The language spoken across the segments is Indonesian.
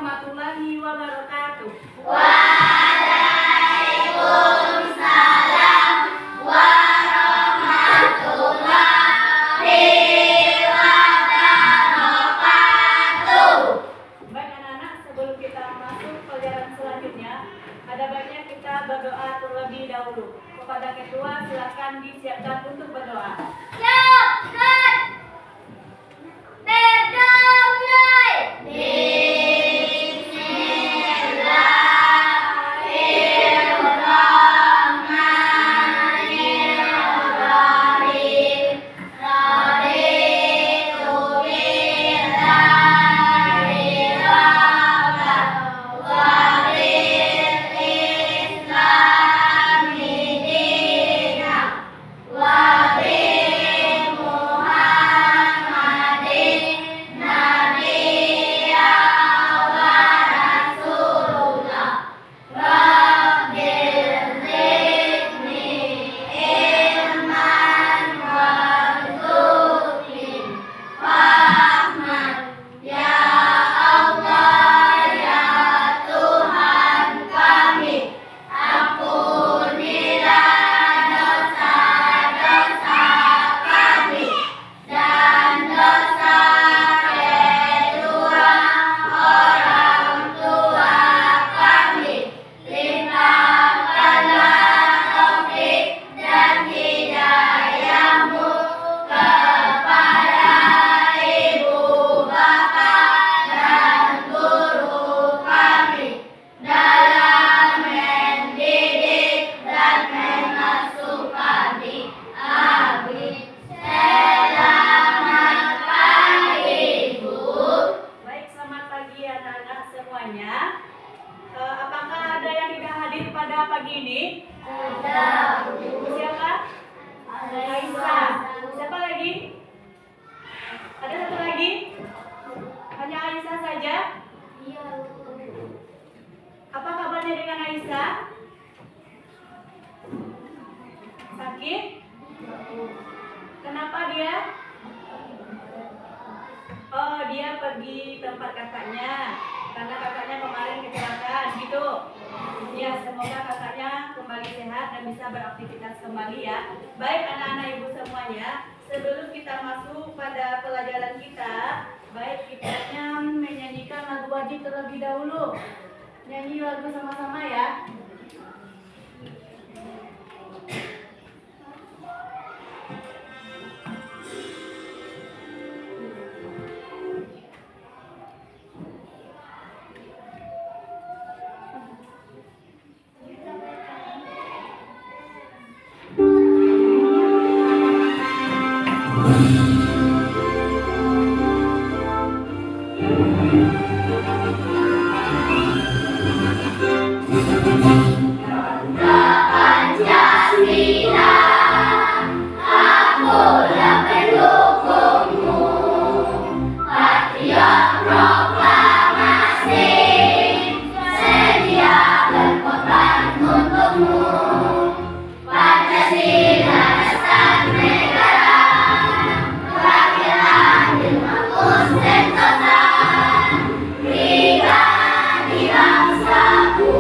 warahmatullahi wabarakatuh. Waalaikumsalam warahmatullahi wabarakatuh. Baik anak-anak, sebelum kita masuk pelajaran selanjutnya, ada baiknya kita berdoa terlebih dahulu. Kepada ketua silakan disiapkan untuk berdoa. Apakah ada yang tidak hadir pada pagi ini? Ada. Siapa? Aisyah. Siapa lagi? Ada satu lagi? Hanya Aisyah saja? Apa kabarnya dengan Aisyah? Sakit? Kenapa dia? Oh, dia pergi tempat kakaknya. Karena kakaknya kemarin kecelakaan gitu. Ya, semoga kakaknya kembali sehat dan bisa beraktivitas kembali ya. Baik anak-anak ibu semuanya, sebelum kita masuk pada pelajaran kita, baik kita menyanyikan lagu wajib terlebih dahulu. Nyanyi lagu sama-sama ya. Bangsaku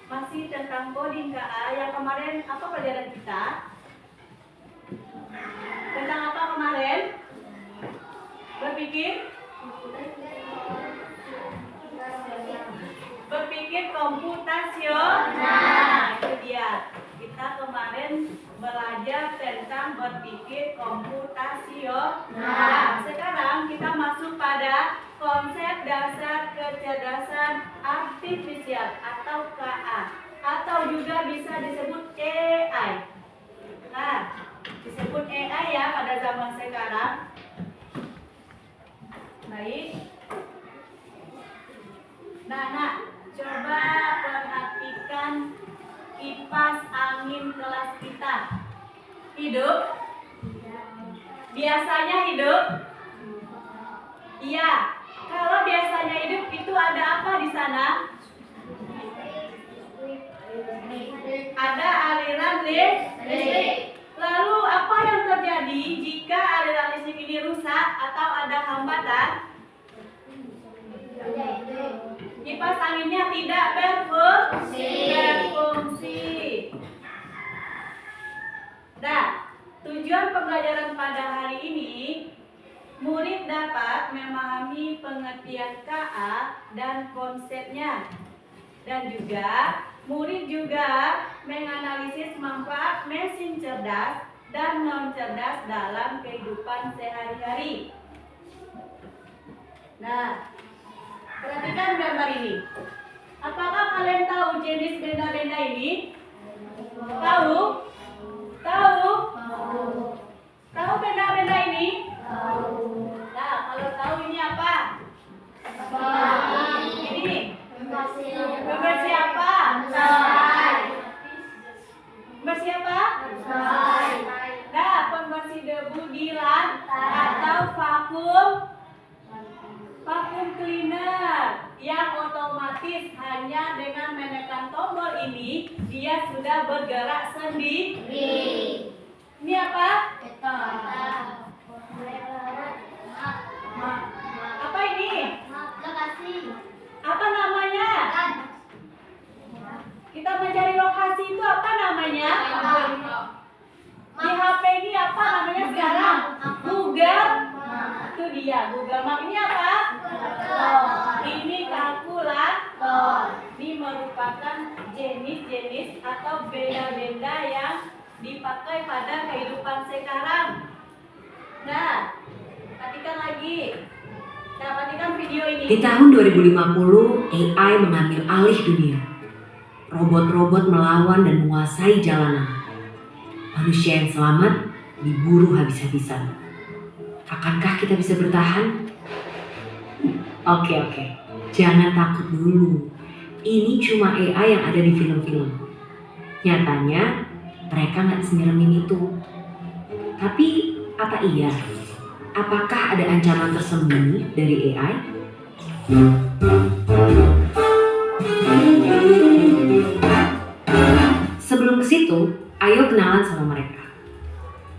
masih tentang coding KA. Yang kemarin apa pelajaran kita? Tentang apa kemarin? Berpikir komputasional. Nah, itu dia. Kita kemarin belajar tentang berpikir komputasional. Nah, sekarang kita masuk pada konsep dasar kecerdasan artifisial atau KA, atau juga bisa disebut AI. Nah, disebut AI ya pada zaman sekarang. Baik. Nah, coba perhatikan kipas angin kelas kita. Hidup? Biasanya hidup? Iya. Kalau biasanya hidup itu ada apa di sana? Ada aliran listrik. Lalu apa yang terjadi jika aliran listrik ini rusak atau ada hambatan? Kipas anginnya tidak berfungsi. Nah, tujuan pembelajaran pada hari ini, murid dapat memahami pengertian KA dan konsepnya. Dan juga, murid juga menganalisis manfaat mesin cerdas dan non cerdas dalam kehidupan sehari-hari. Nah, perhatikan gambar ini. Apakah kalian tahu jenis benda-benda ini? Tahu? Tahu benda-benda ini? Nah, kalau tahu ini apa? Ini pembersih apa? Pembersih apa? Nah, pembersih debu di lantai atau vacuum cleaner yang otomatis hanya dengan menekan tombol ini dia sudah bergerak sendiri. Ini apa? Apa ini? Apa namanya? Kita mencari lokasi itu apa namanya? Di HP ini apa namanya sekarang? Google. Itu dia, Google Map. Ini apa? Ini kalkulator. Ini merupakan jenis-jenis atau benda-benda yang dipakai pada kehidupan sekarang. Nah, perhatikan lagi. Nah, perhatikan video ini. Di tahun 2050, AI mengambil alih dunia. Robot-robot melawan dan menguasai jalanan. Manusia yang selamat diburu habis-habisan. Akankah kita bisa bertahan? Oke. Jangan takut dulu. Ini cuma AI yang ada di film-film. Nyatanya, mereka nggak senyeramin itu. Tapi, apa iya? Apakah ada ancaman tersembunyi dari AI? Sebelum ke situ, ayo kenalan sama mereka.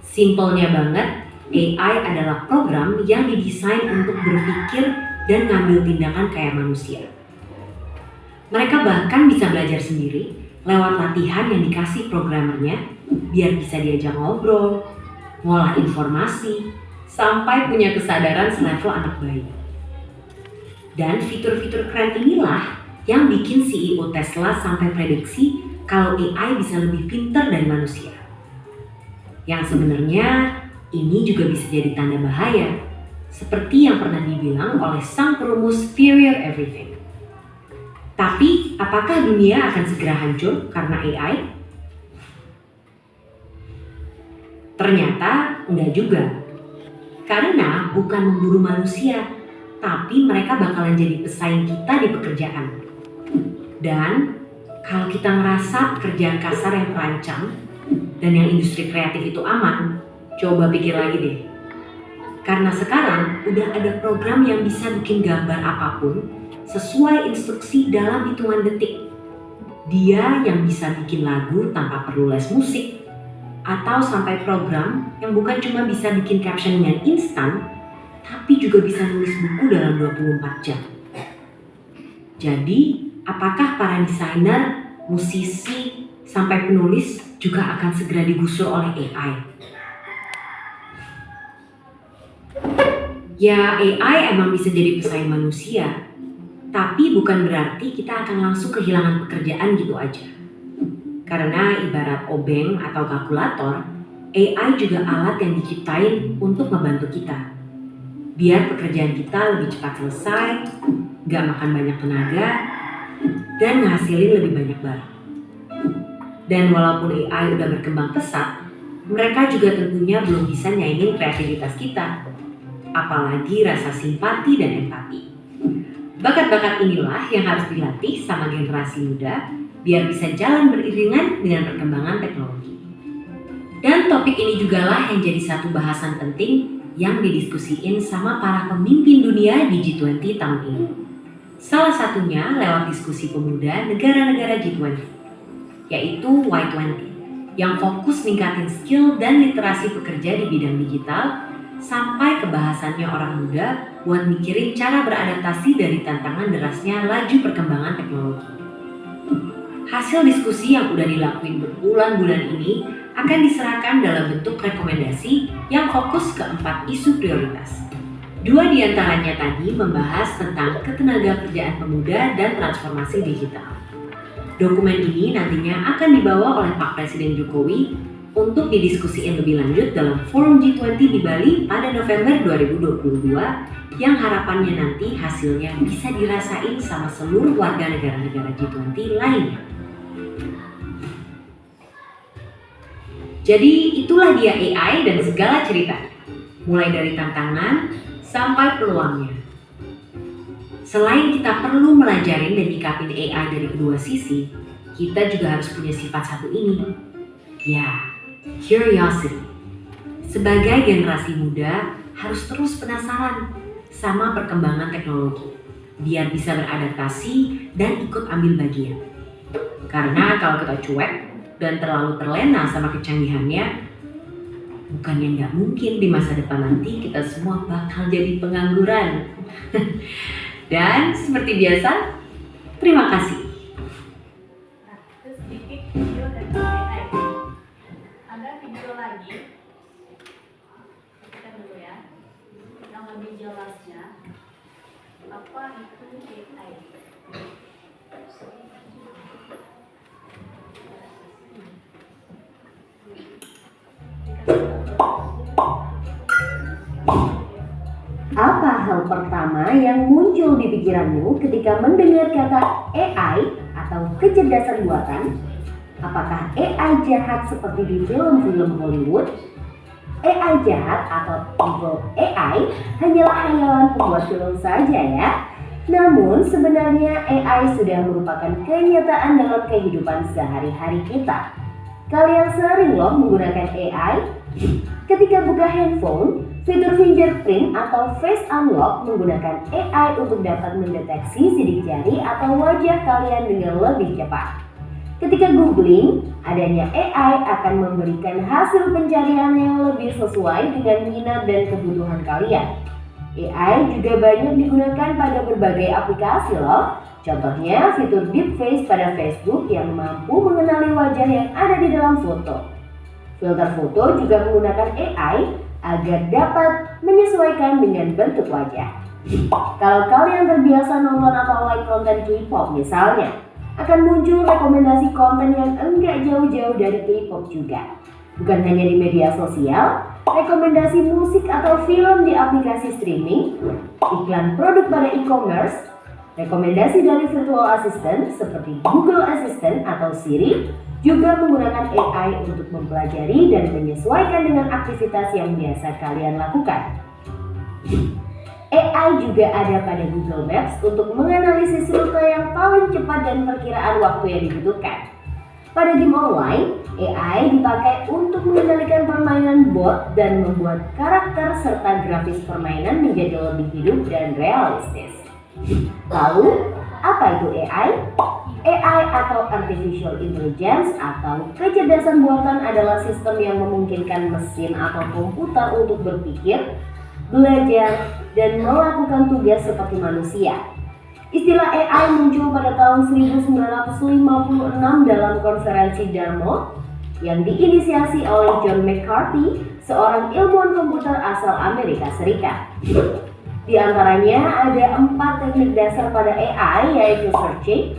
Simpelnya banget, AI adalah program yang didesain untuk berpikir dan ngambil tindakan kayak manusia. Mereka bahkan bisa belajar sendiri lewat latihan yang dikasih programmernya biar bisa diajak ngobrol, ngolah informasi, sampai punya kesadaran selevel anak bayi. Dan fitur-fitur keren inilah yang bikin CEO Tesla sampai prediksi kalau AI bisa lebih pintar dari manusia. Yang sebenarnya ini juga bisa jadi tanda bahaya, seperti yang pernah dibilang oleh sang perumus Theory of Everything. Tapi, apakah dunia akan segera hancur karena AI? Ternyata enggak juga. Karena bukan memburu manusia, tapi mereka bakalan jadi pesaing kita di pekerjaan. Dan kalau kita ngerasa pekerjaan kasar yang terancam dan yang industri kreatif itu aman, coba pikir lagi deh. Karena sekarang udah ada program yang bisa bikin gambar apapun sesuai instruksi dalam hitungan detik. Dia yang bisa bikin lagu tanpa perlu les musik, atau sampai program yang bukan cuma bisa bikin caption yang instan, tapi juga bisa nulis buku dalam 24 jam. Jadi, apakah para desainer musisi, sampai penulis juga akan segera digusur oleh AI. Ya, AI emang bisa jadi pesaing manusia, tapi bukan berarti kita akan langsung kehilangan pekerjaan gitu aja. Karena ibarat obeng atau kalkulator, AI juga alat yang diciptain untuk membantu kita. Biar pekerjaan kita lebih cepat selesai, gak makan banyak tenaga, dan ngasilin lebih banyak barang. Dan walaupun AI udah berkembang pesat, mereka juga tentunya belum bisa nyaingin kreativitas kita. Apalagi rasa simpati dan empati. Bakat-bakat inilah yang harus dilatih sama generasi muda biar bisa jalan beriringan dengan perkembangan teknologi. Dan topik ini jugalah yang jadi satu bahasan penting yang didiskusiin sama para pemimpin dunia di G20 tahun ini. Salah satunya lewat diskusi pemuda negara-negara G20, yaitu Y20, yang fokus ningkatin skill dan literasi pekerja di bidang digital sampai ke bahasannya orang muda buat mikirin cara beradaptasi dari tantangan derasnya laju perkembangan teknologi. Hasil diskusi yang udah dilakuin berbulan-bulan ini akan diserahkan dalam bentuk rekomendasi yang fokus ke 4 isu prioritas. 2 diantaranya tadi membahas tentang ketenagakerjaan pemuda dan transformasi digital. Dokumen ini nantinya akan dibawa oleh Pak Presiden Jokowi untuk didiskusikan lebih lanjut dalam Forum G20 di Bali pada November 2022 yang harapannya nanti hasilnya bisa dirasain sama seluruh warga negara-negara G20 lainnya. Jadi itulah dia AI dan segala ceritanya, mulai dari tantangan sampai peluangnya. Selain kita perlu melajarin dan nyikapin AI dari kedua sisi, kita juga harus punya sifat satu ini. Ya, curiosity. Sebagai generasi muda, harus terus penasaran sama perkembangan teknologi, biar bisa beradaptasi dan ikut ambil bagian. Karena kalau kita cuek dan terlalu terlena sama kecanggihannya, bukannya nggak mungkin di masa depan nanti kita semua bakal jadi pengangguran. Dan seperti biasa, terima kasih. Nah, itu sedikit video dari AI. Ada video lagi. Kita dulu ya. Yang lebih jelasnya, apa itu AI? Apa hal pertama yang muncul di pikiranmu ketika mendengar kata AI atau kecerdasan buatan? Apakah AI jahat seperti di film-film Hollywood? AI jahat atau evil AI hanyalah khayalan pembuat film saja ya. Namun sebenarnya AI sudah merupakan kenyataan dalam kehidupan sehari-hari kita. Kalian sering loh menggunakan AI? Ketika buka handphone, fitur fingerprint atau face unlock menggunakan AI untuk dapat mendeteksi sidik jari atau wajah kalian dengan lebih cepat. Ketika googling, adanya AI akan memberikan hasil pencarian yang lebih sesuai dengan minat dan kebutuhan kalian. AI juga banyak digunakan pada berbagai aplikasi loh. Contohnya fitur deepface pada Facebook yang mampu mengenali wajah yang ada di dalam foto. Filter foto juga menggunakan AI agar dapat menyesuaikan dengan bentuk wajah. Kalau kalian terbiasa nonton atau like konten K-pop misalnya, akan muncul rekomendasi konten yang enggak jauh-jauh dari K-pop juga. Bukan hanya di media sosial, rekomendasi musik atau film di aplikasi streaming, iklan produk pada e-commerce, rekomendasi dari virtual assistant seperti Google Assistant atau Siri juga menggunakan AI untuk mempelajari dan menyesuaikan dengan aktivitas yang biasa kalian lakukan. AI juga ada pada Google Maps untuk menganalisis rute yang paling cepat dan perkiraan waktu yang dibutuhkan. Pada game online, AI dipakai untuk mengendalikan permainan bot dan membuat karakter serta grafis permainan menjadi lebih hidup dan realistis. Lalu, apa itu AI? AI atau Artificial Intelligence atau kecerdasan buatan adalah sistem yang memungkinkan mesin atau komputer untuk berpikir, belajar, dan melakukan tugas seperti manusia. Istilah AI muncul pada tahun 1956 dalam konferensi Dartmouth yang diinisiasi oleh John McCarthy, seorang ilmuwan komputer asal Amerika Serikat. Di antaranya ada 4 teknik dasar pada AI, yaitu searching,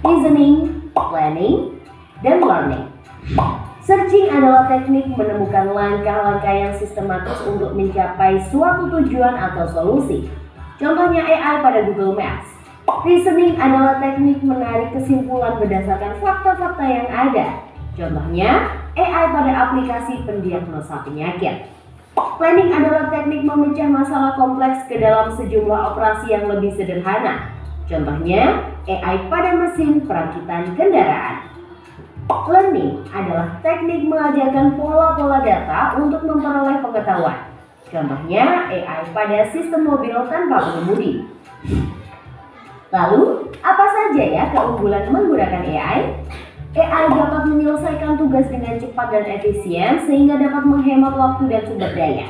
reasoning, planning, dan learning. Searching adalah teknik menemukan langkah-langkah yang sistematis untuk mencapai suatu tujuan atau solusi. Contohnya AI pada Google Maps. Reasoning adalah teknik menarik kesimpulan berdasarkan fakta-fakta yang ada. Contohnya AI pada aplikasi pendiagnosa penyakit. Planning adalah teknik memecah masalah kompleks ke dalam sejumlah operasi yang lebih sederhana. Contohnya AI pada mesin perakitan kendaraan. Learning adalah teknik mengajarkan pola-pola data untuk memperoleh pengetahuan. Contohnya AI pada sistem mobil tanpa pengemudi. Lalu, apa saja ya keunggulan menggunakan AI? AI dapat menyelesaikan tugas dengan cepat dan efisien sehingga dapat menghemat waktu dan sumber daya.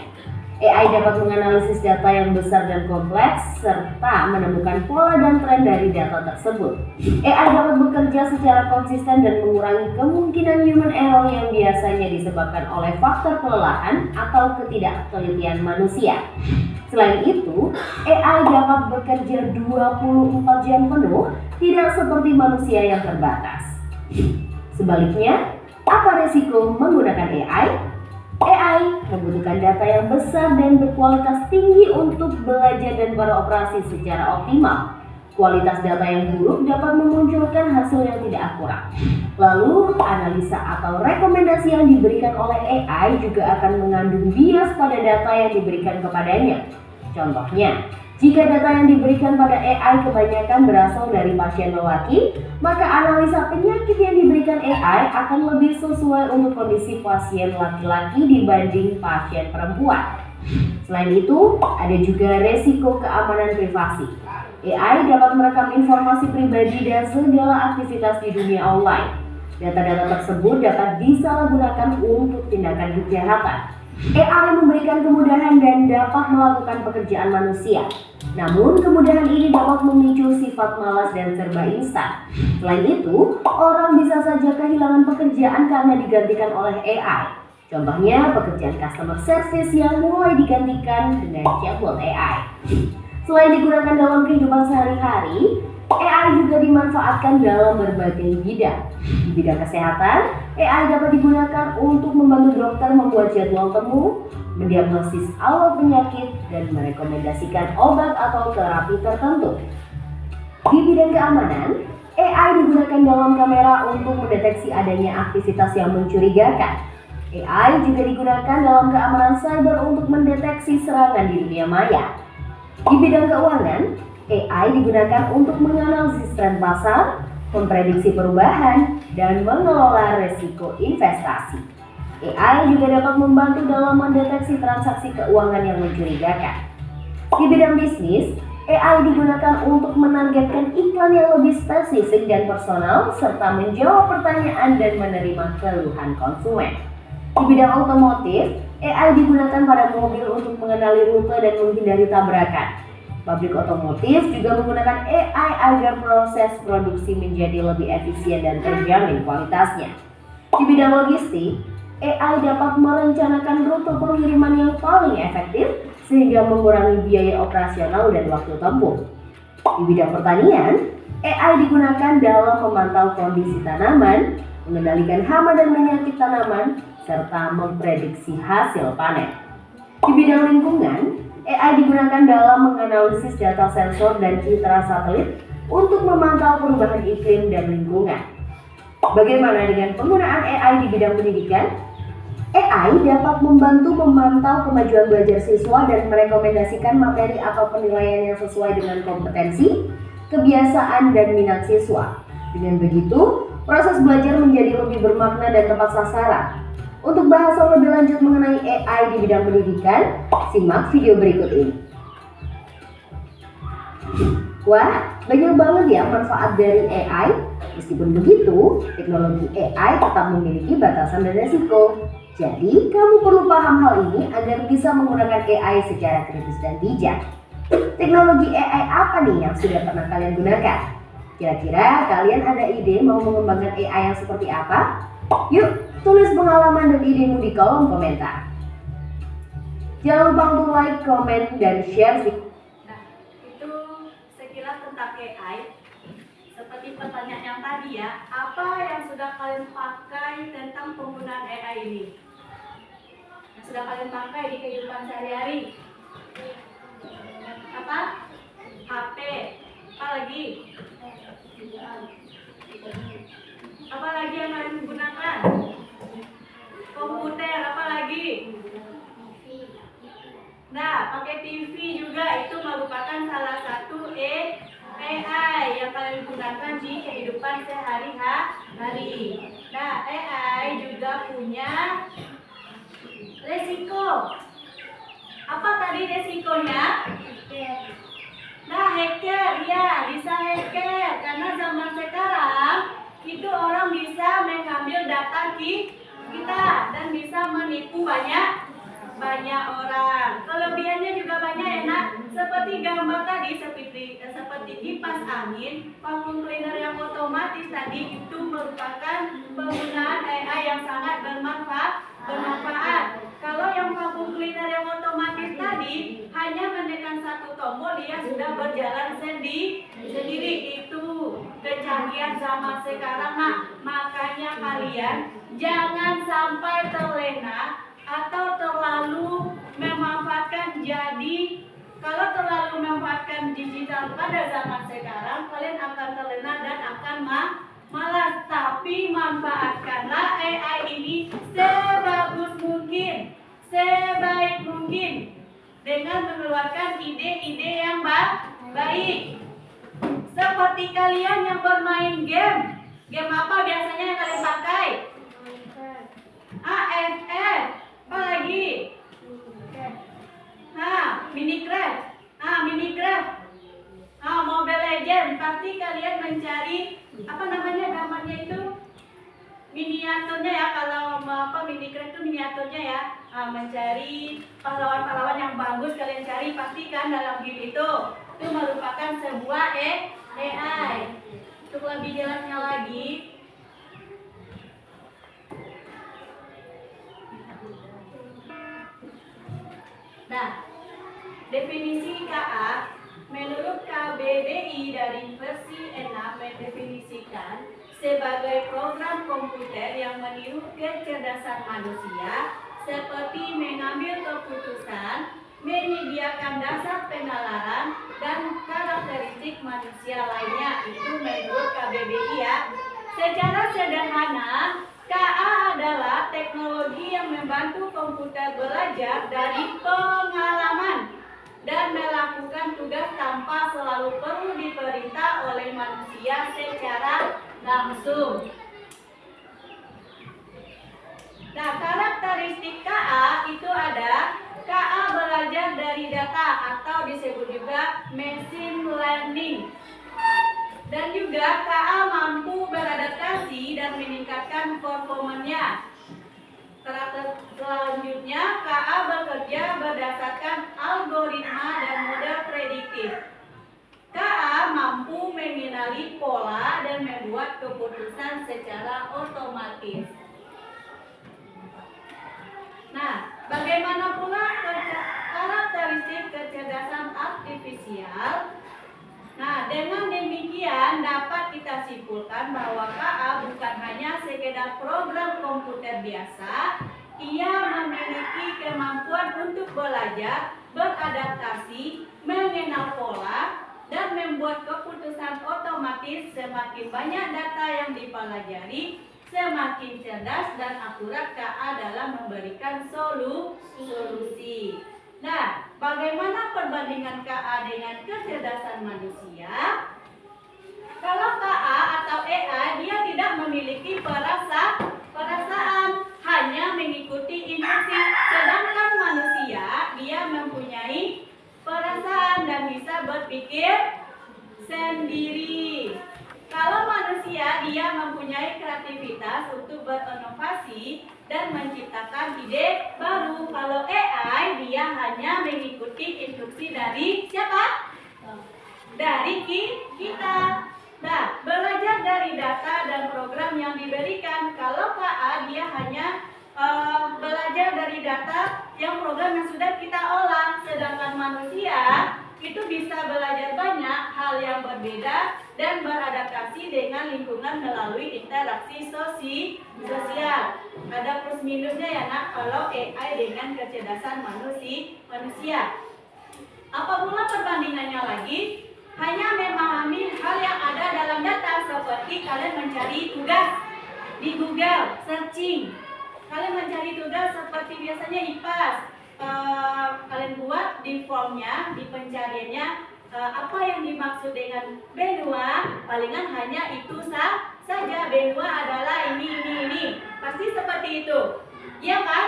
AI dapat menganalisis data yang besar dan kompleks serta menemukan pola dan tren dari data tersebut. AI dapat bekerja secara konsisten dan mengurangi kemungkinan human error yang biasanya disebabkan oleh faktor kelelahan atau ketidaktelitian manusia. Selain itu, AI dapat bekerja 24 jam penuh, tidak seperti manusia yang terbatas. Sebaliknya, apa resiko menggunakan AI? AI membutuhkan data yang besar dan berkualitas tinggi untuk belajar dan beroperasi secara optimal. Kualitas data yang buruk dapat memunculkan hasil yang tidak akurat. Lalu, analisa atau rekomendasi yang diberikan oleh AI juga akan mengandung bias pada data yang diberikan kepadanya. Contohnya, jika data yang diberikan pada AI kebanyakan berasal dari pasien lelaki, maka analisa penyakit yang diberikan AI akan lebih sesuai untuk kondisi pasien laki-laki dibanding pasien perempuan. Selain itu, ada juga resiko keamanan privasi. AI dapat merekam informasi pribadi dan segala aktivitas di dunia online. Data-data tersebut dapat disalahgunakan untuk tindakan kejahatan. AI memberikan kemudahan dan dapat melakukan pekerjaan manusia. Namun, kemudahan ini dapat memicu sifat malas dan serba instan. Selain itu, orang bisa saja kehilangan pekerjaan karena digantikan oleh AI. Contohnya, pekerjaan customer service yang mulai digantikan dengan chatbot AI. Selain digunakan dalam kehidupan sehari-hari, AI juga dimanfaatkan dalam berbagai bidang. Di bidang kesehatan, AI dapat digunakan untuk membantu dokter membuat jadwal temu, mendiagnosis awal penyakit, dan merekomendasikan obat atau terapi tertentu. Di bidang keamanan, AI digunakan dalam kamera untuk mendeteksi adanya aktivitas yang mencurigakan. AI juga digunakan dalam keamanan cyber untuk mendeteksi serangan di dunia maya. Di bidang keuangan, AI digunakan untuk menganalisis tren pasar, memprediksi perubahan, dan mengelola risiko investasi. AI juga dapat membantu dalam mendeteksi transaksi keuangan yang mencurigakan. Di bidang bisnis, AI digunakan untuk menargetkan iklan yang lebih spesifik dan personal, serta menjawab pertanyaan dan menerima keluhan konsumen. Di bidang otomotif, AI digunakan pada mobil untuk mengenali rute dan menghindari tabrakan. Pabrik otomotif juga menggunakan AI agar proses produksi menjadi lebih efisien dan terjamin kualitasnya. Di bidang logistik, AI dapat merencanakan rute pengiriman yang paling efektif sehingga mengurangi biaya operasional dan waktu tempuh. Di bidang pertanian, AI digunakan dalam memantau kondisi tanaman, mengendalikan hama dan penyakit tanaman, serta memprediksi hasil panen. Di bidang lingkungan, AI digunakan dalam menganalisis data sensor dan citra satelit untuk memantau perubahan iklim dan lingkungan. Bagaimana dengan penggunaan AI di bidang pendidikan? AI dapat membantu memantau kemajuan belajar siswa dan merekomendasikan materi atau penilaian yang sesuai dengan kompetensi, kebiasaan, dan minat siswa. Dengan begitu, proses belajar menjadi lebih bermakna dan tepat sasaran. Untuk bahasan lebih lanjut mengenai AI di bidang pendidikan, simak video berikut ini. Wah, banyak banget ya manfaat dari AI. Meskipun begitu, teknologi AI tetap memiliki batasan dan resiko. Jadi, kamu perlu paham hal ini agar bisa menggunakan AI secara kritis dan bijak. Teknologi AI apa nih yang sudah pernah kalian gunakan? Kira-kira kalian ada ide mau mengembangkan AI yang seperti apa? Yuk, tulis pengalaman dan idemu di kolom komentar. Jangan lupa untuk like, komen, dan share. Nah, itu sekilas tentang AI. Seperti pertanyaan yang tadi ya, apa yang sudah kalian pakai tentang penggunaan AI ini? Yang sudah kalian pakai di kehidupan sehari-hari? Apa? HP. Apa lagi? Apa lagi yang kalian gunakan? Komputer. Apa lagi? Nah, pakai TV juga itu merupakan salah satu AI yang kalian gunakan di kehidupan sehari-hari. Nah, AI juga punya resiko. Apa tadi resikonya? Nah, hacker, ya bisa hacker karena zaman sekarang itu orang bisa mengambil data kita dan bisa menipu banyak orang. Kelebihannya juga banyak ya nak. Seperti gambar tadi, seperti kipas angin, vacuum cleaner yang otomatis tadi itu merupakan penggunaan AI yang sangat bermanfaat. Kalau yang vacuum cleaner yang otomatis tadi hanya menekan satu tombol dia sudah berjalan sendiri. Itu kecanggihan zaman sekarang nak. Makanya kalian jangan sampai terlena atau terlalu memanfaatkan. Jadi kalau terlalu memanfaatkan digital pada zaman sekarang, kalian akan terlena dan akan malas. Tapi manfaatkanlah AI ini sebagus mungkin, sebaik mungkin dengan mengeluarkan ide-ide yang baik. Seperti kalian yang bermain game apa biasanya yang kalian pakai? AFF. Apa lagi? Minecraft. Mobile Legends. Pasti kalian mencari apa namanya gambarnya itu? Miniaturnya ya. Kalau Minecraft itu miniaturnya ya. Mencari pahlawan-pahlawan yang bagus kalian cari pastikan dalam game itu. Itu merupakan sebuah AI. Untuk lebih jelasnya lagi, nah, definisi KA menurut KBBI dari versi 6 mendefinisikan sebagai program komputer yang meniru kecerdasan manusia seperti mengambil keputusan, menyediakan dasar penalaran, dan karakteristik manusia lainnya. Itu menurut KBBI ya. Secara sederhana, KA adalah teknologi yang membantu komputer belajar dari pengalaman dan melakukan tugas tanpa selalu perlu diperintah oleh manusia secara langsung. Nah, karakteristik KA itu ada KA belajar dari data atau disebut juga machine learning. Dan juga KA mampu beradaptasi dan meningkatkan performanya. Selanjutnya, KA bekerja berdasarkan algoritma dan model prediktif. KA mampu mengenali pola dan membuat keputusan secara otomatis. Nah, bagaimana pula karakteristik kecerdasan artifisial? Nah, dengan demikian dapat kita simpulkan bahwa KA bukan hanya sekedar program komputer biasa, ia memiliki kemampuan untuk belajar, beradaptasi, mengenal pola, dan membuat keputusan otomatis. Semakin banyak data yang dipelajari, semakin cerdas dan akurat KA dalam memberikan solusi. Nah, bagaimana perbandingan KA dengan kecerdasan manusia? Kalau KA atau AI dia tidak memiliki perasaan, hanya mengikuti instruksi. Sedangkan manusia dia mempunyai perasaan dan bisa berpikir sendiri. Kalau manusia, dia mempunyai kreativitas untuk berinovasi dan menciptakan ide baru. Kalau AI, dia hanya mengikuti instruksi dari siapa? Dari kita. Nah, belajar dari data dan program yang diberikan. Kalau KA, dia hanya belajar dari data yang program yang sudah kita olah. Sedangkan manusia itu bisa belajar banyak hal yang berbeda dan beradaptasi dengan lingkungan melalui interaksi sosial. Ada plus minusnya ya nak kalau AI dengan kecerdasan manusia. Apabila perbandingannya lagi, hanya memahami hal yang ada dalam data seperti kalian mencari tugas di Google, searching. Kalian mencari tugas seperti biasanya IPAS. Kalian buat di formnya, di pencariannya apa yang dimaksud dengan benua, palingan hanya itu saja. Benua adalah ini. Pasti seperti itu. Iya kan?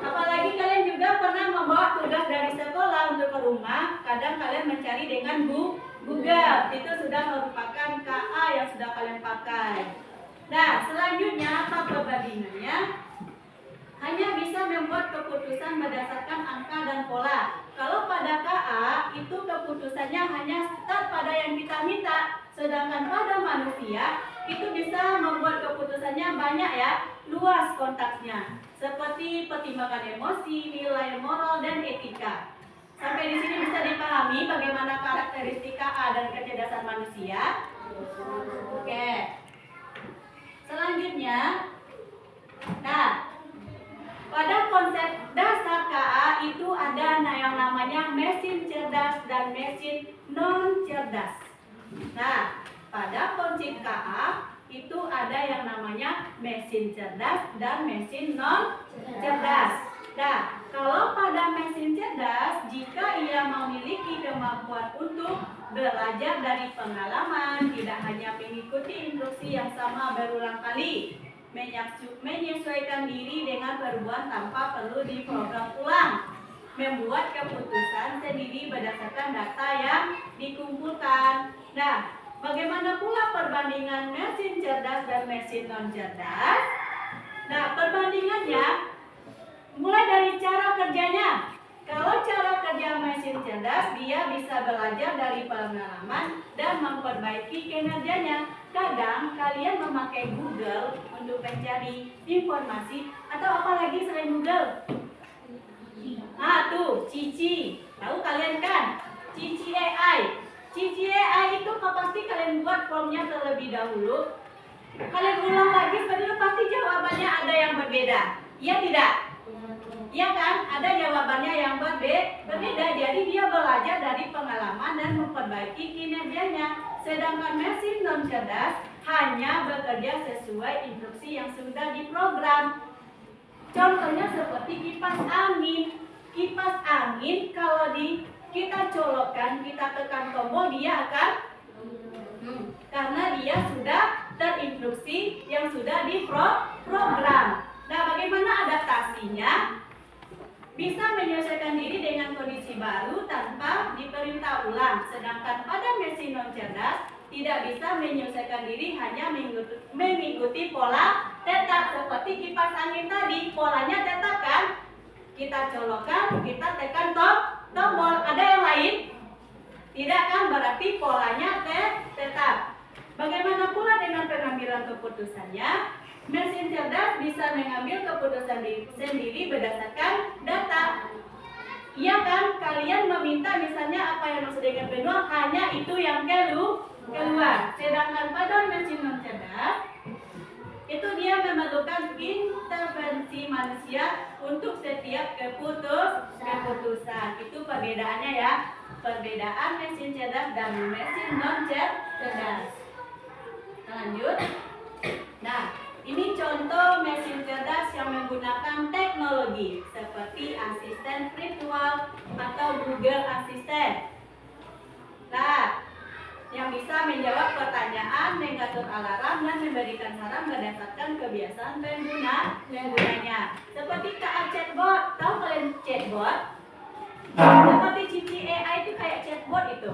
Apalagi kalian juga pernah membawa tugas dari sekolah untuk ke rumah, kadang kalian mencari dengan Google. Itu sudah merupakan KA yang sudah kalian pakai. Nah, selanjutnya apa perbandingannya? Hanya bisa membuat keputusan berdasarkan angka dan pola. Kalau pada KA, itu keputusannya hanya start pada yang kita minta. Sedangkan pada manusia, itu bisa membuat keputusannya banyak ya, luas konteksnya. Seperti pertimbangan emosi, nilai moral, dan etika. Sampai di sini bisa dipahami bagaimana karakteristik KA dan kecerdasan manusia. Oke. Selanjutnya, nah, pada konsep dasar KA itu ada yang namanya mesin cerdas dan mesin non cerdas. Nah, pada konsep KA itu ada yang namanya mesin cerdas dan mesin non cerdas. Nah, kalau pada mesin cerdas, jika ia memiliki kemampuan untuk belajar dari pengalaman, tidak hanya mengikuti instruksi yang sama berulang kali, menyesuaikan diri dengan perubahan tanpa perlu diprogram ulang, membuat keputusan sendiri berdasarkan data yang dikumpulkan. Nah, bagaimana pula perbandingan mesin cerdas dan mesin non cerdas? Nah, perbandingannya mulai dari cara kerjanya. Kalau cara kerja mesin cerdas, dia bisa belajar dari pengalaman dan memperbaiki kinerjanya. Kadang kalian memakai Google untuk mencari informasi atau apalagi selain Google. Ah tuh, Cici. Tahu kalian kan? Cici AI. Cici AI itu pasti kalian buat formnya terlebih dahulu. Kalian ulang lagi, sebenarnya pasti jawabannya ada yang berbeda. Iya tidak? Iya kan? Ada jawabannya yang berbeda. Jadi dia belajar dari pengalaman dan memperbaiki kinerjanya. Sedangkan mesin non cerdas hanya bekerja sesuai instruksi yang sudah diprogram. Contohnya seperti kipas angin. Kipas angin kalau kita colokkan, kita tekan tombol, dia akan karena dia sudah terinstruksi yang sudah diprogram. Nah, bagaimana adaptasinya? Bisa menyelesaikan diri dengan kondisi baru tanpa diperintah ulang. Sedangkan pada mesin non cerdas tidak bisa menyelesaikan diri, hanya mengikuti pola tetap seperti kipas angin tadi. Polanya tetap kan? Kita colokkan, kita tekan tombol. Ada yang lain? Tidak kan? Berarti polanya tetap. Bagaimana pula dengan pengambilan keputusannya? Mesin cerdas bisa mengambil keputusan sendiri berdasarkan data. Iya kan? Kalian meminta misalnya apa yang maksud dengan benua, hanya itu yang keluar. Sedangkan pada mesin non cerdas, itu dia memerlukan intervensi manusia untuk setiap keputusan. Itu perbedaannya ya. Perbedaan mesin cerdas dan mesin non cerdas. Lanjut. Nah, ini contoh mesin cerdas yang menggunakan teknologi seperti asisten virtual atau Google Assistant. Nah, yang bisa menjawab pertanyaan, mengatur alarm, dan memberikan saran berdasarkan kebiasaan penggunanya. Seperti KA chatbot. Tahu kalian chatbot? Seperti Cici AI itu kayak chatbot itu.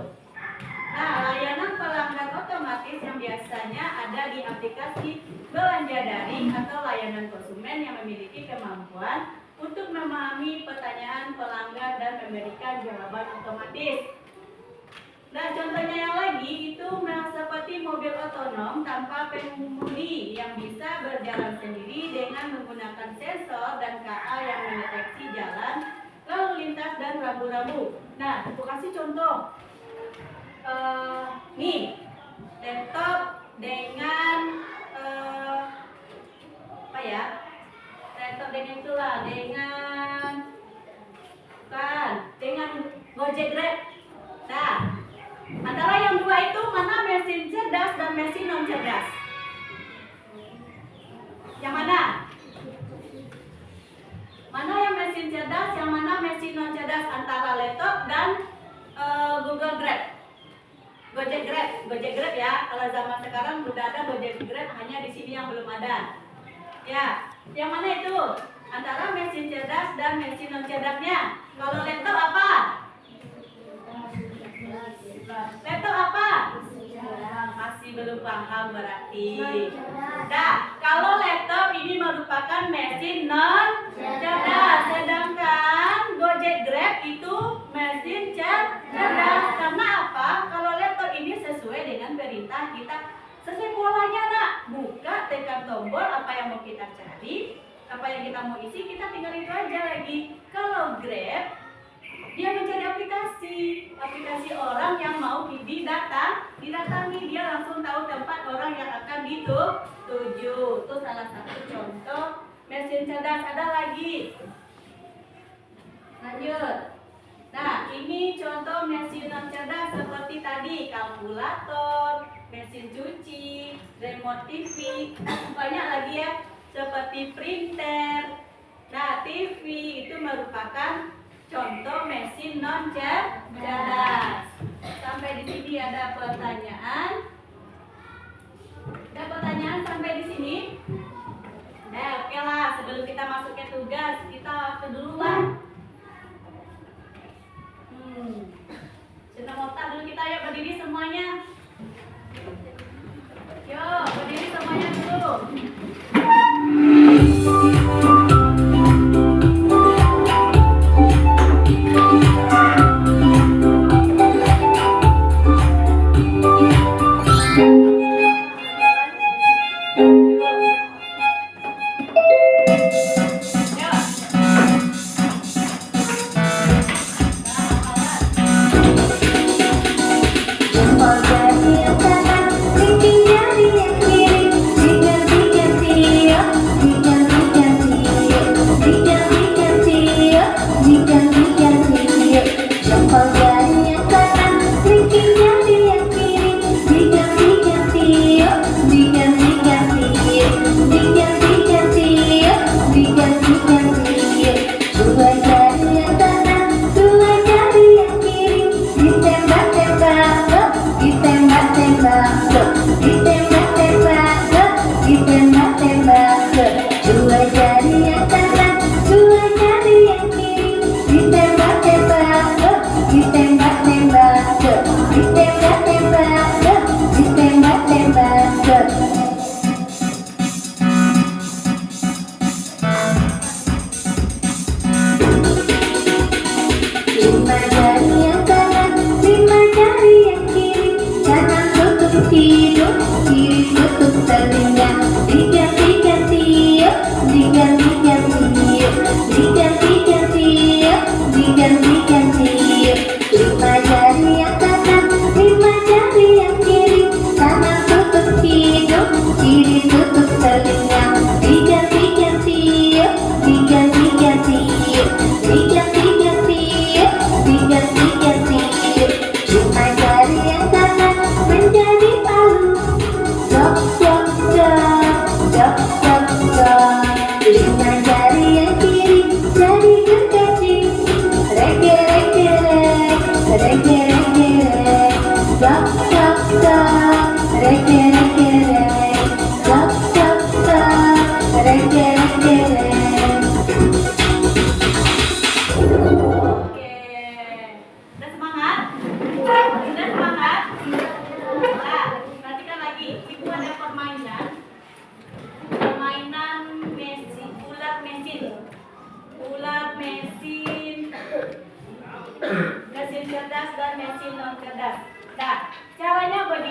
Nah, layanan pelanggan otomatis otomatis yang biasanya ada di aplikasi belanja daring atau layanan konsumen yang memiliki kemampuan untuk memahami pertanyaan pelanggan dan memberikan jawaban otomatis. Nah, contohnya yang lagi itu seperti mobil otonom tanpa pengemudi yang bisa berjalan sendiri dengan menggunakan sensor dan KA yang mendeteksi jalan, lalu lintas dan rambu-rambu. Nah, aku kasih contoh. Nih, laptop dengan apa ya? Laptop dengan itulah, dengan Gojek Grab. Nah, antara yang dua itu mana mesin cerdas dan mesin non cerdas? Yang mana? Mana yang mesin cerdas, yang mana mesin non cerdas antara laptop dan Google Grab? Gojek Grab ya. Kalau zaman sekarang udah ada Gojek Grab, hanya di sini yang belum ada. Ya, yang mana itu? Antara mesin cerdas dan mesin non cerdasnya. Kalau laptop apa? Laptop apa? Masih belum paham berarti. Nah, kalau laptop ini merupakan mesin non cerdas, sedangkan Gojek Grab itu mesin cerdas. Karena apa? Kalau laptop ini sesuai dengan perintah kita, sesuai polanya nak. Buka, tekan tombol, apa yang mau kita cari, apa yang kita mau isi, kita tinggal itu aja lagi. Kalau Grab, dia mencari aplikasi orang yang mau didatangi, dia langsung tahu tempat orang yang akan dituju. Itu salah satu contoh mesin cerdas. Ada lagi, lanjut. Nah, ini contoh mesin non cerdas seperti tadi, kalkulator, mesin cuci, remote TV, banyak lagi ya, seperti printer. Nah, TV itu merupakan contoh mesin non cerdas. Sampai di sini ada pertanyaan? Ada pertanyaan sampai di sini? Oke lah, sebelum kita masuk ke tugas, kita waktu dulu lah. Sudah mau tak dulu kita, ya berdiri semuanya. Yo, berdiri semuanya dulu.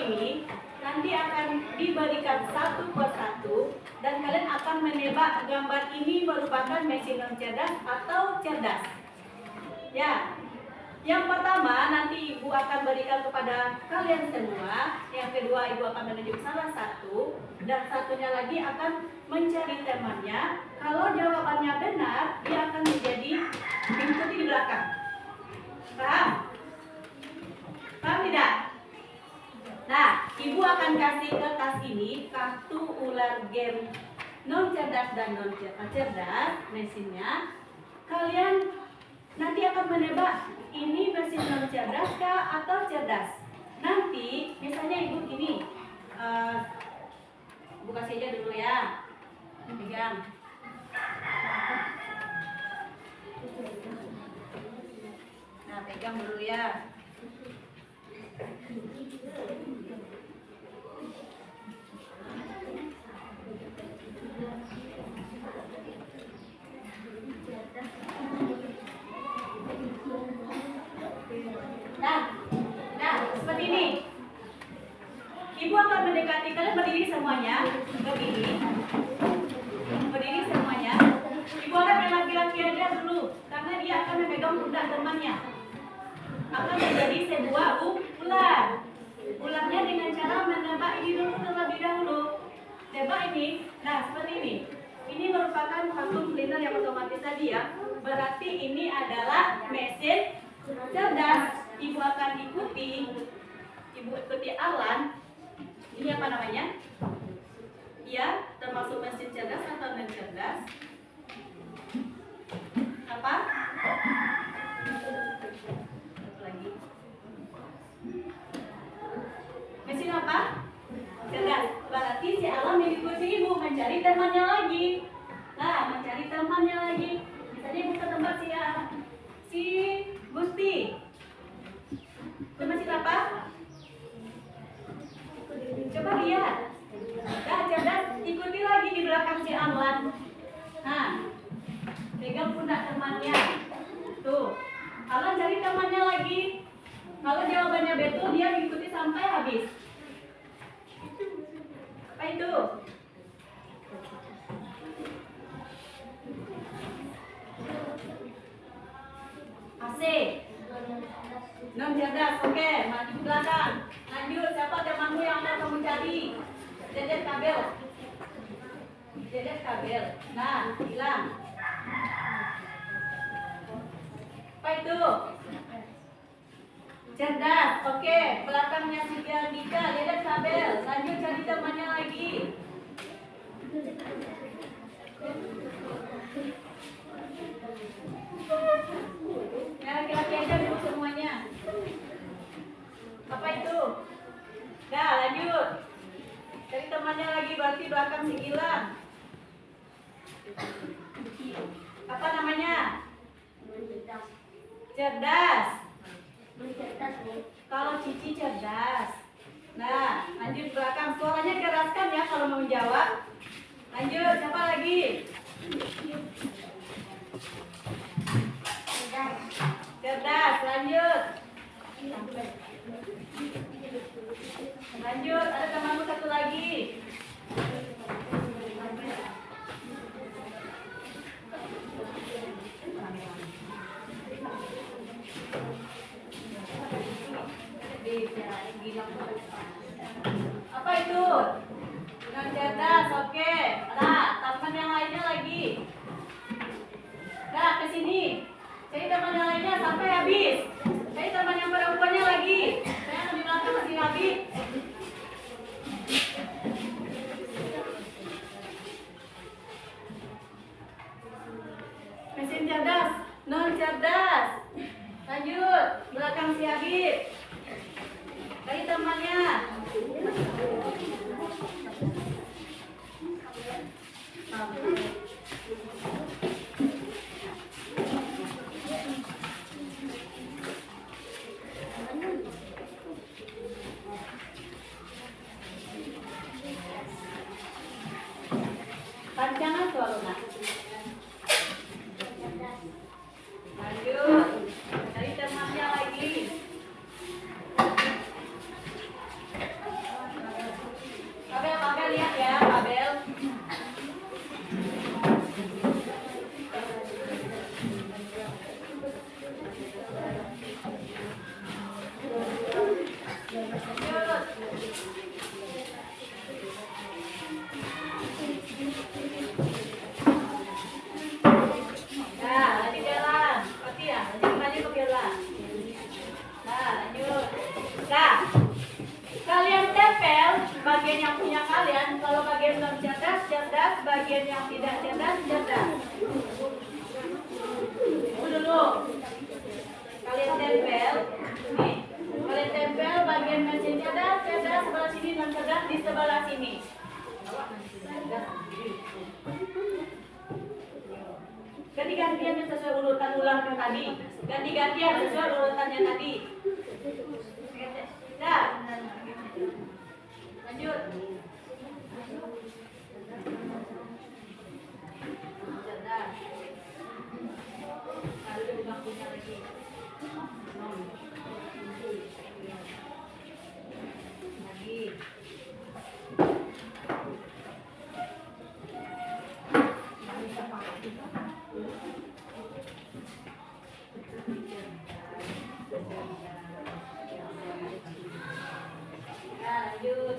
ini nanti akan diberikan satu persatu dan kalian akan menebak gambar ini merupakan mesin non cerdas atau cerdas. Ya. Yang pertama nanti ibu akan berikan kepada kalian semua. Yang kedua ibu akan menunjuk salah satu dan satunya lagi akan mencari temannya. Kalau jawabannya benar, dia akan menjadi mengikuti di belakang. Paham? Paham tidak? Nah, ibu akan kasih ke tas ini kartu ular game non cerdas dan non cerdas mesinnya. Kalian nanti akan menebak ini mesin non cerdas kah atau cerdas. Nanti misalnya ibu gini, ibu kasih aja dulu ya, pegang. Nah, pegang dulu ya. Nah, seperti ini. Ibu akan mendekati kalian berdiri semuanya, berdiri semuanya. Ibu akan yang laki-laki aja dulu, karena dia akan memegang pundak temannya. Akan menjadi sebuah ular. Ularnya dengan cara menebak ini dulu terlebih dahulu. Tebak ini, nah seperti ini. Ini merupakan vacuum cleaner yang otomatis tadi ya. Berarti ini adalah mesin cerdas. Ibu akan ikuti Alan. Ini apa namanya? Ya, termasuk mesin cerdas atau non cerdas? Apa? Lagi. Mesin apa? Cerdas. Berarti si Alan mengikuti ibu mencari temannya lagi. Nah, mencari temannya lagi. Misalnya ibu ke tempat si Gusti. Itu mesin apa? Coba lihat. Nah, cerdas, ikuti lagi di belakang si Alan. Nah, pegang pundak temannya. Tuh, Alan cari temannya lagi. Kalau jawabannya betul, dia mengikuti sampai habis. Apa itu? AC. Non cerdas, oke, maju ke belakang. Lanjut, siapa temanmu yang mau kamu cari? Dedet kabel. Dedet kabel. Nah, hilang. Apa itu? Cerdas, oke. Belakangnya si Dika, dedet kabel. Lanjut cari temannya lagi. Ya, laki-laki aja dulu semuanya. Apa itu? Dah, lanjut. Cari temannya lagi, berarti belakang si Gilang. Apa namanya? Cerdas. Kalau Cici cerdas. Nah, lanjut belakang. Suaranya keraskan ya kalau mau menjawab. Lanjut, siapa lagi? Cerdas, lanjut. Lanjut, ada temanmu satu lagi. Apa itu? Non cerdas, oke. Nah, teman yang lainnya lagi. Nah, ke sini. Cari teman yang lainnya sampai habis. Cari teman yang perempuannya lagi. Saya akan di belakang masih habis. Mesin cerdas, non cerdas. Lanjut, belakang si Habib. Cari temannya. Panjangan tuh Aluna. Lanjut, cari temannya lagi. lanjut. Nah, lanjut jalan. Seperti ya, lanjut maju ke biola. Nah, lanjut. Nah, kalian tempel bagian yang punya kalian. Kalau bagian non cerdas, cerdas. Bagian yang tidak cerdas, cerdas. Dulu. Kalian tempel. Nih. Kalian tempel bagian mesin cerdas, cerdas sebelah sini, non cerdas di sebelah sini. Ganti-gantian sesuai urutan ulang tadi. Ganti-gantian sesuai urutannya tadi. Dah. Lanjut. Cerdas. Ada di bangkunya lagi. Lagi. Lanjut.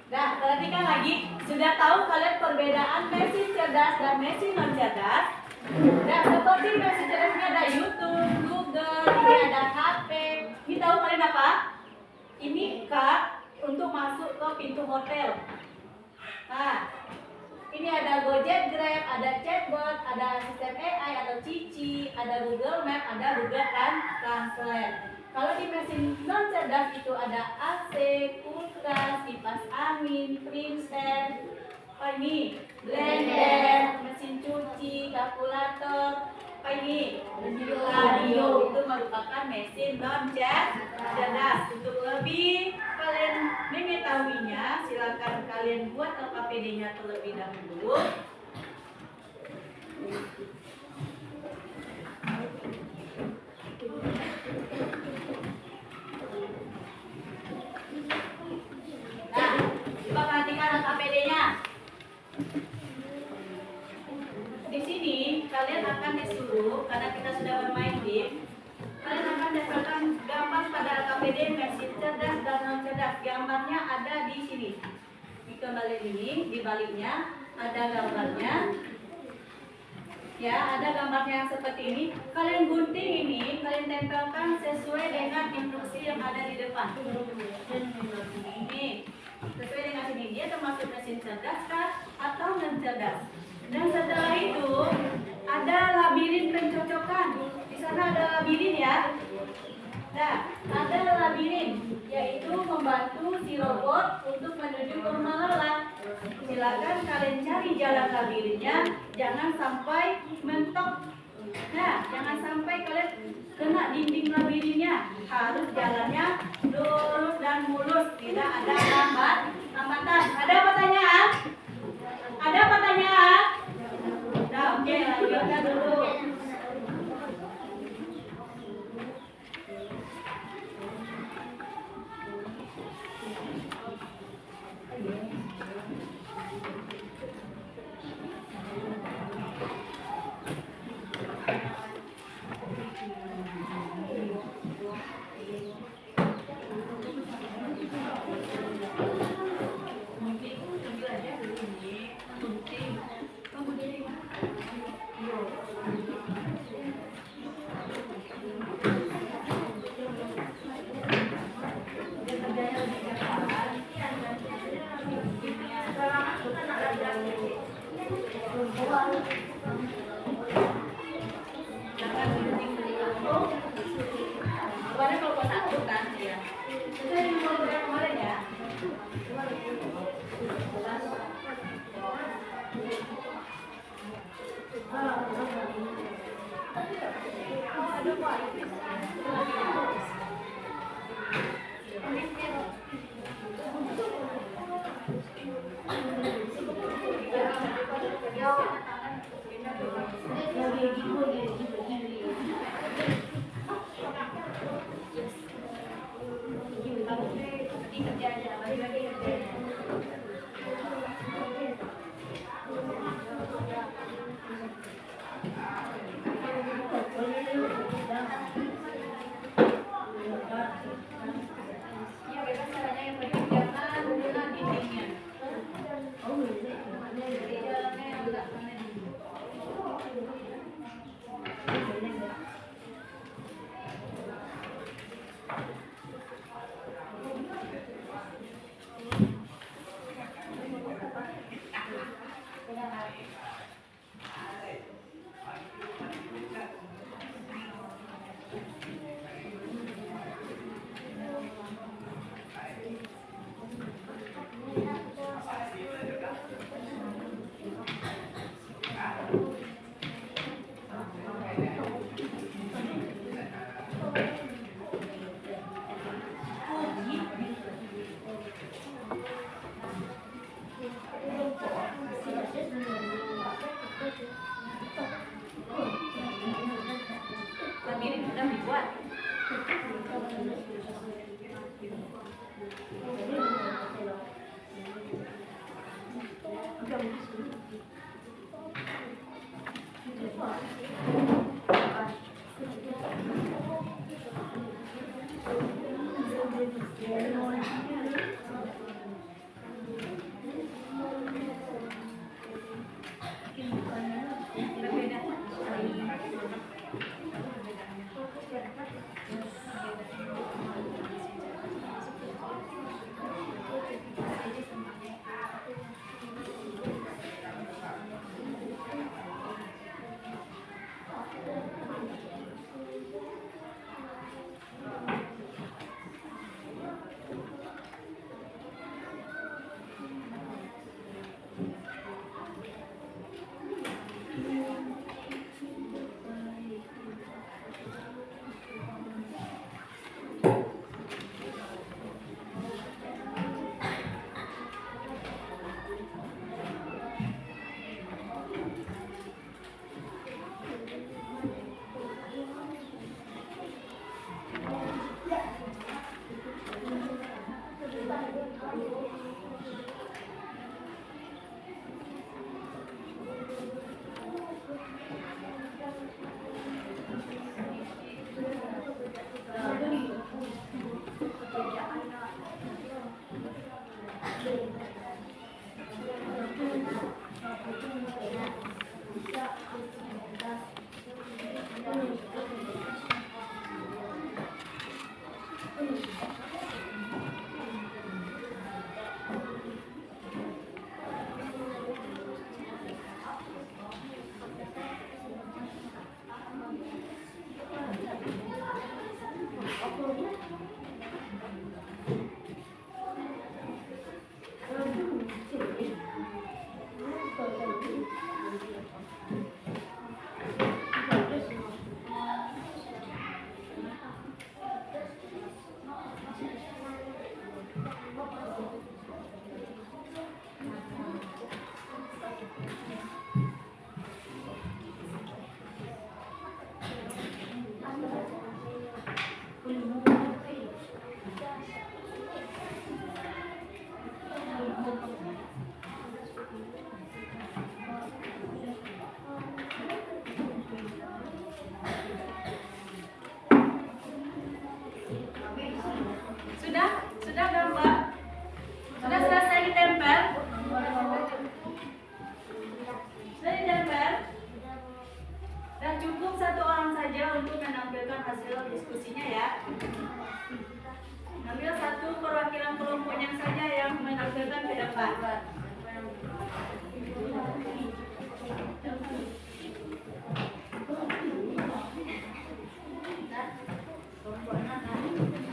Nah, perhatikan lagi. Sudah tahu kalian perbedaan mesin cerdas dan mesin non cerdas? Nah, seperti mesin cerdasnya ada YouTube, Google, ini ada HP. Ini tahu kalian apa? Ini card untuk masuk ke pintu hotel. Nah, ini ada Gojek, Grab, ada chatbot, ada asisten AI, ada Cici, ada Google Map, ada Google Translate. Kalau di mesin non cerdas itu ada AC, kulkas, kipas angin, printer, ini blender, mesin cuci, kalkulator, ini radio. Itu merupakan mesin non cerdas. Untuk lebih kalian mengetahuinya, silakan kalian buat LKPD-nya terlebih dahulu. Nah, coba perhatikan LKPD-nya. Di sini kalian akan disuruh, karena kita sudah bermain game, kalian akan dapatkan gambar pada LKPD mesin cerdas dan non cerdas. Gambarnya ada di sini. Di kembali ini, di baliknya ada gambarnya. Ya, ada gambarnya yang seperti ini. Kalian gunting ini, kalian tempelkan sesuai dengan instruksi yang ada di depan. Ini sesuai dengan sini. Dia termasuk mesin cerdas kah atau non cerdas? Dan setelah itu ada labirin pencocokan. Di sana ada labirin ya. Nah, ada labirin, yaitu membantu si robot untuk menuju ke rumah lelah. Silakan kalian cari jalan labirinnya, jangan sampai mentok. Nah, jangan sampai kalian kena dinding labirinnya. Harus jalannya lurus dan mulus, tidak ada hambatan. Ada pertanyaan? Ada pertanyaan? Nah, oke, lanjutkan dulu. Kemarin kelompok 1 kan ya. Itu yang kemarin ya. Ini sudah dibuat. satu orang saja untuk menampilkan hasil diskusinya ya. Ambil satu perwakilan kelompoknya saja yang menampilkan ke depan.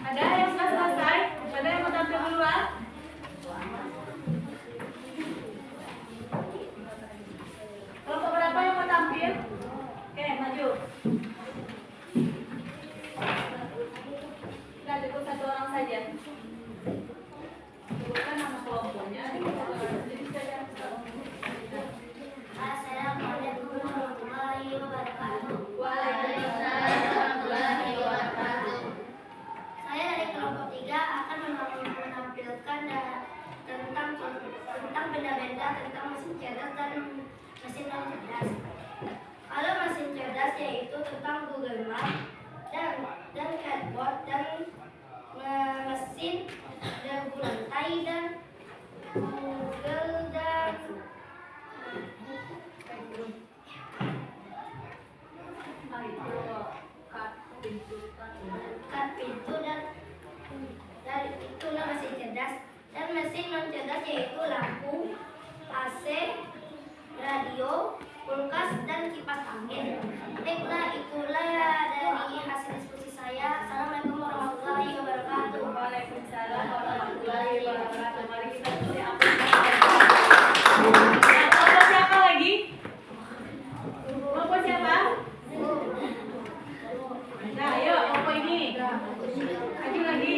Ada yang sudah selesai? Ada yang mau tampil duluan? Kelompok berapa yang mau tampil? Oke, maju. Kita cukup satu orang saja. Sebutkan nama kelompoknya. Assalamualaikum warahmatullahi wabarakatuh. Waalaikumsalam warahmatullahi wabarakatuh. Saya dari kelompok 3 akan menampilkan tentang benda-benda tentang mesin cerdas dan mesin non cerdas. Kalau mesin cerdas yaitu tentang Google Map dan chatbot dan mesin garpu lantai dan Google dan kat pintu dan dari itulah mesin cerdas. Dan mesin non cerdas yaitu lampu, AC, radio, kulkas dan kipas angin. Baiklah, itulah ya dari hasil diskusi saya. Assalamualaikum warahmatullahi wabarakatuh. Waalaikumsalam warahmatullahi wabarakatuh. Mari kita tulis aplikasi. Kelompok siapa lagi? Kelompok siapa? Nah, ayo kelompok ini. Maju lagi.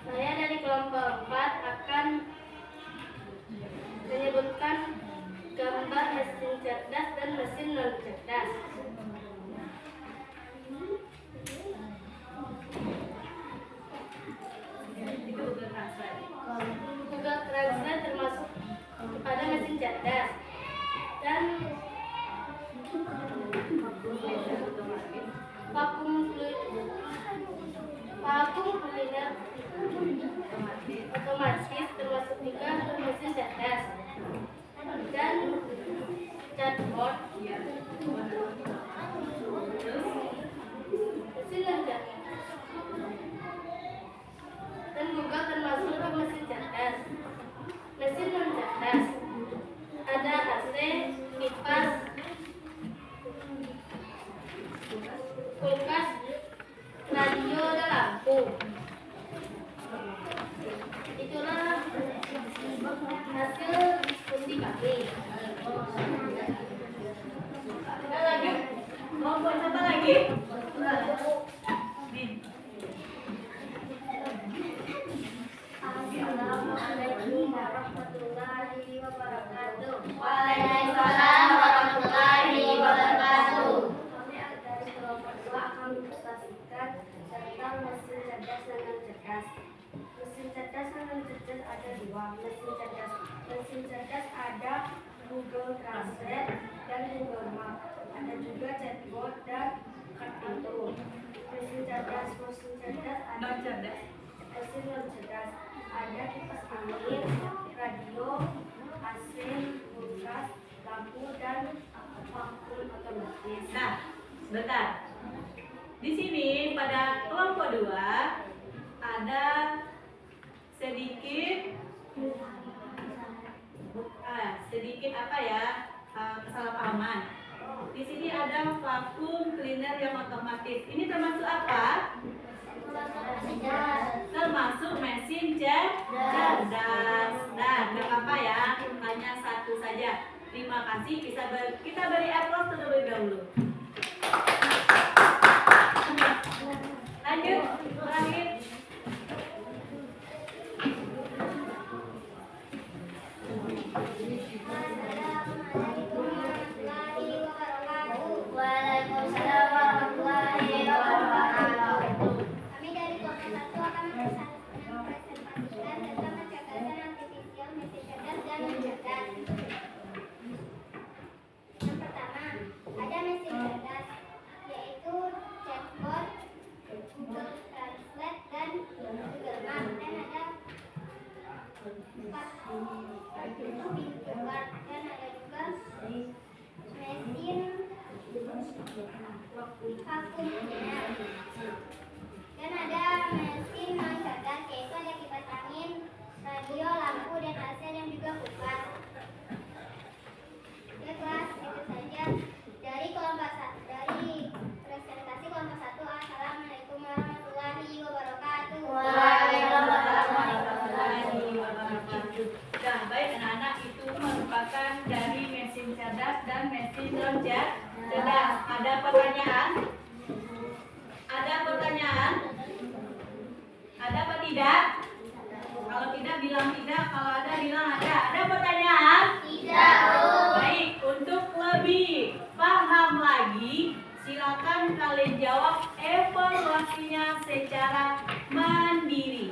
Saya dari kelompok 4 akan menyebutkan gambar mesin cerdas dan mesin non cerdas. Itu Google Translate. Google Translate termasuk kepada mesin cerdas dan vakum cleaner otomatis termasuk juga mesin cerdas dan chatbot mesin cerdas dan Google termasuk ke mesin cerdas. Mesin non cerdas ada AC, kipas, kulkas, radio dan lampu. Itulah hasil diskusi kami. Ada lagi? Kelompok siapa lagi? Nih. Assalamualaikum warahmatullahi wabarakatuh. Waalaikumsalam warahmatullahi wabarakatuh. Kami dari kelompok 2 akan mempresentasikan tentang mesin cerdas dan non cerdas. Mesin cerdas dan non cerdas ada 2 mesin cerdas ada Google Translate dan Google Map. Ada juga chatbot dan kat pintu. Mesin cerdas ada Non cerdas. mesin non cerdas ada kipas angin, radio, AC, kulkas, lampu dan vakum otomatis. Nah, sebentar. Di sini pada kelompok 2 ada sedikit apa ya? Kesalahpahaman. Di sini ada vakum cleaner yang otomatis. Ini termasuk apa? Termasuk mesin cerdas. Nah, nggak apa-apa ya, hanya satu saja. Terima kasih. Kita beri applause terlebih dahulu. Lanjut, terakhir. Waalaikumsalam warahmatullahi wabarakatuh. Kami dari kelompok cerdas. Ada pertanyaan? Ada pertanyaan? Ada apa tidak? Kalau tidak bilang tidak, kalau ada bilang ada. Ada pertanyaan? Tidak. Baik, untuk lebih paham lagi, silakan kalian jawab evaluasinya secara mandiri.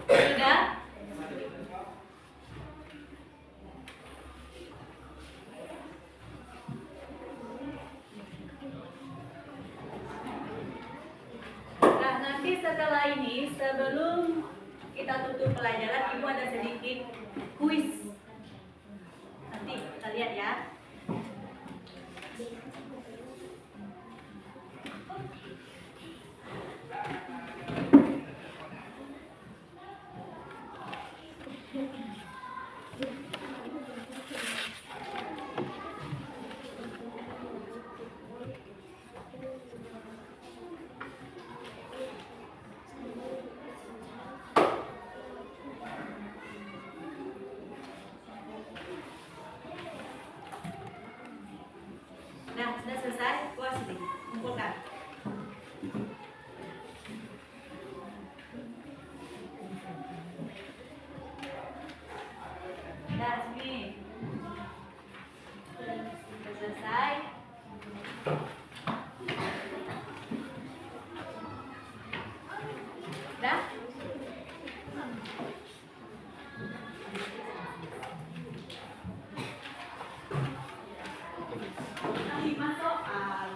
Sudah? Nah, nanti setelah ini, sebelum kita tutup pelajaran, Ibu ada sedikit kuis. Nanti kita lihat ya. Nah, sudah selesai? Puas ini. Kumpulkan. Nah, sini. Sudah selesai. Dah? Lima soal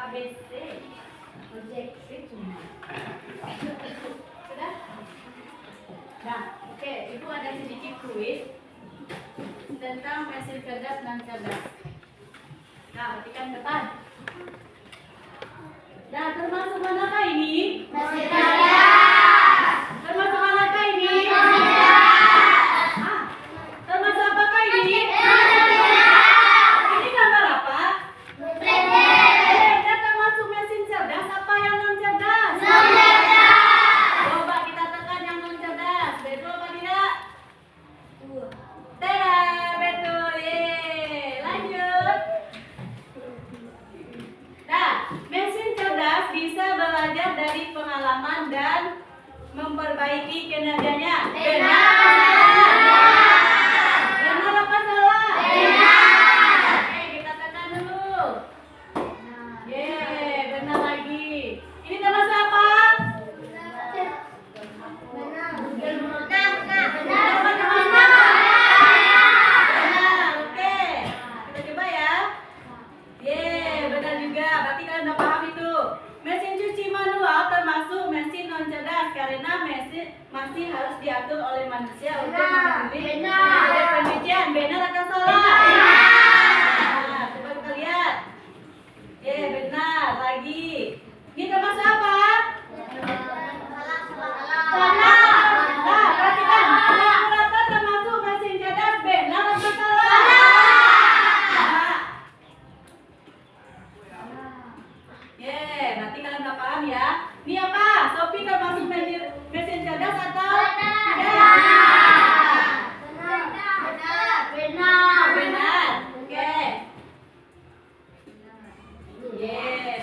ABC objektif sudah. Nah, oke, Ibu ada sedikit kuis tentang mesin cerdas dan cerdas. Nah, perhatikan depan. Nah, termasuk manakah ini? Mesin cerdas. Termasuk manakah ini? Mesin cerdas. Ah, termasuk apakah ini? Mesin cerdas. Ini gambar apa? Blender. Dia termasuk mesin cerdas apa yang non cerdas? Non cerdas. Coba kita tekan yang non cerdas. Betul apa tidak? Tidak, betul. Yeay. Lanjut. Nah, mesin cerdas bisa belajar dari pengalaman dan memperbaiki kinerjanya. Benar apa salah? Benar apa salah? Benar. Oke, kita tekan dulu. Yeay, benar lagi. Ini termasuk apa? Benar, masih harus diatur oleh manusia untuk mengambil penelitian. Benar atau salah? Benar. Coba kita lihat. Benar. Lagi. Ini termasuk apa? Nah, perhatikan. Kalkulator termasuk mesin cerdas. Benar atau salah? Berarti kalian udah paham ya. Ini apa? Sophie termasuk mesin cerdas atau tidak? Benar. Oke.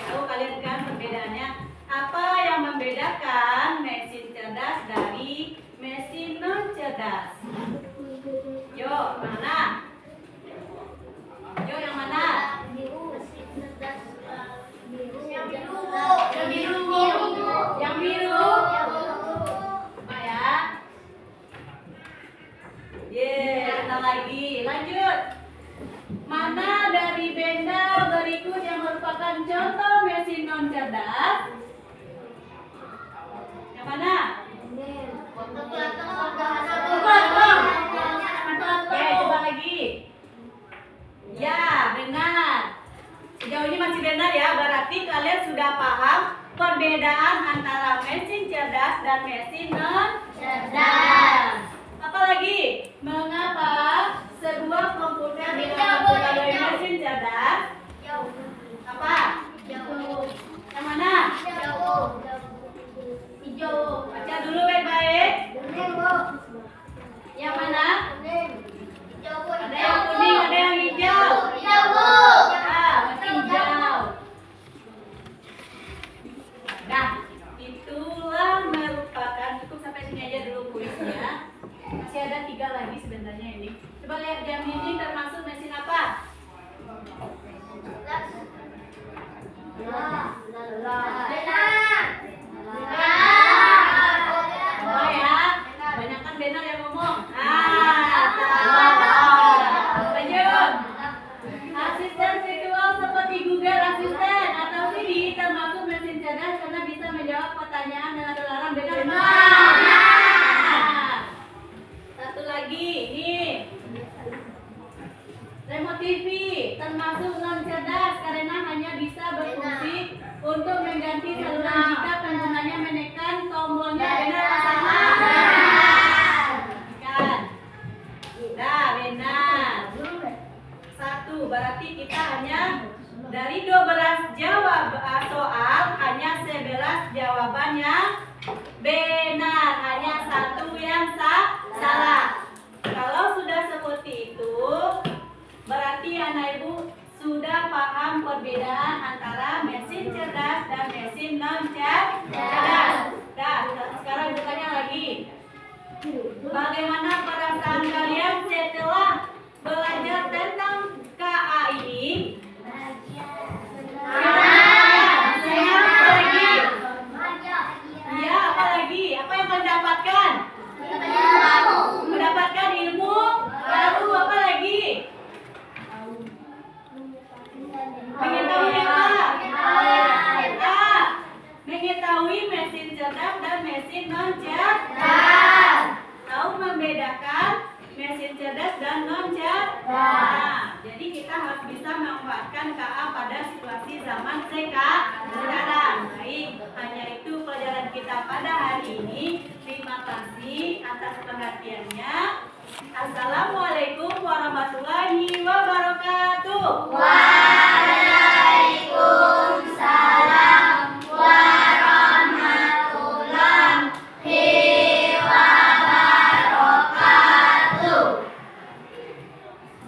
Tahu kalian kan perbedaannya? Apa yang membedakan mesin cerdas dari mesin non cerdas? Yuk, mana? Yuk, yang mana? Yang biru. Apa ya? Bentar lagi. Lanjut. Mana dari benda berikut yang merupakan contoh mesin non cerdas? Yang mana? Coba lagi. Ya, benar. Sejauh ini masih benar ya. Berarti kalian sudah paham perbedaan antara mesin cerdas dan mesin non cerdas. Apalagi, mengapa sebuah komputer disebut sebagai mesin cerdas? Apa? Yang mana? Hijau. Baca dulu baik-baik. Yang mana? Ada yang kuning, ada yang hijau. Hijau. Nah, itulah merupakan, cukup sampai sini aja dulu kuisnya. Masih ada 3 lagi sebenarnya ini. Coba lihat jam ini termasuk mesin apa? Oh ya, kebanyakan benar yang ngomong. Lanjut. Asisten virtual seperti Google Assistant atau Siri termasuk mesin cerdas karena bisa menjawab pertanyaan dengan terlarang. Benar? Satu lagi, nih. Remote TV termasuk non cerdas karena hanya bisa berfungsi untuk mengganti saluran jika penggunanya menekan tombolnya. Benar atau salah? Kan? Nah, benar. 1, berarti kita hanya dari 12 jawab soal hanya 11 jawabannya benar, hanya 1 yang salah. Kalau sudah seperti itu, berarti anak ibu sudah paham perbedaan antara mesin cerdas dan mesin non cerdas. Nah, sekarang bertanya lagi. Bagaimana perasaan kalian setelah belajar tentang KA ini? Apalagi? Apa yang kalian dapatkan? Mendapatkan ilmu baru. Apa lagi? Mengetahui apa? Mengetahui mesin cerdas dan mesin non cerdas. Tahu membedakan mesin cerdas dan non cerdas. Jadi kita harus bisa memanfaatkan KA pada situasi zaman sekarang. Baik, hanya itu pelajaran kita pada hari ini. Terima kasih atas perhatiannya. Assalamualaikum warahmatullahi wabarakatuh.